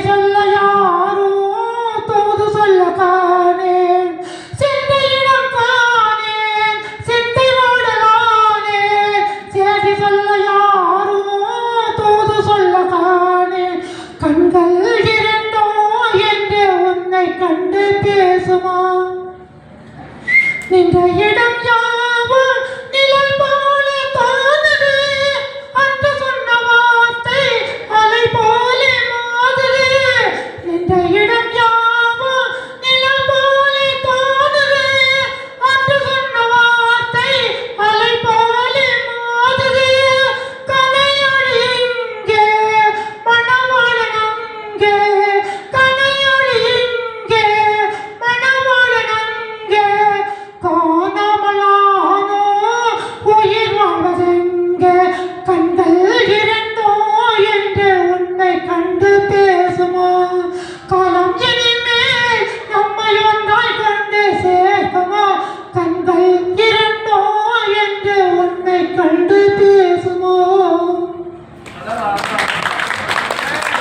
சொல்ல யாரும் தூது சொல்ல காணேன் சிந்தையிடம் காணேன் சிந்தை ஓடலானேன் சேதி சொல்ல யாரும் தூது சொல்ல காணேன் கண்கள் இரண்டோ என்று உன்னை கண்டு பேசுமா நின்ற இடம் யாவும் நிழல் போல தோணுது அன்று சொன்ன வார்த்தை அலை போல மோதுது நின்ற இடம் யாவும் நிழல் போல தோணுது அன்று சொன்ன வார்த்தை அலை போல மோதுது கனையொளி இங்கே மணவாளன் அங்கே கனையொளி இங்கே மணவாளன் அங்கே காணாமலானோ உயிர் வாழ்வதெங்கே கண்கள் இரண்டோ என்று உன்னை கண்டு பேசுமா காலம் இனிமேல் நம்மை ஒன்றாய் கொண்டு சேர்க்குமா கண்கள் இரண்டோ என்று உன்னை கண்டு பேசுமா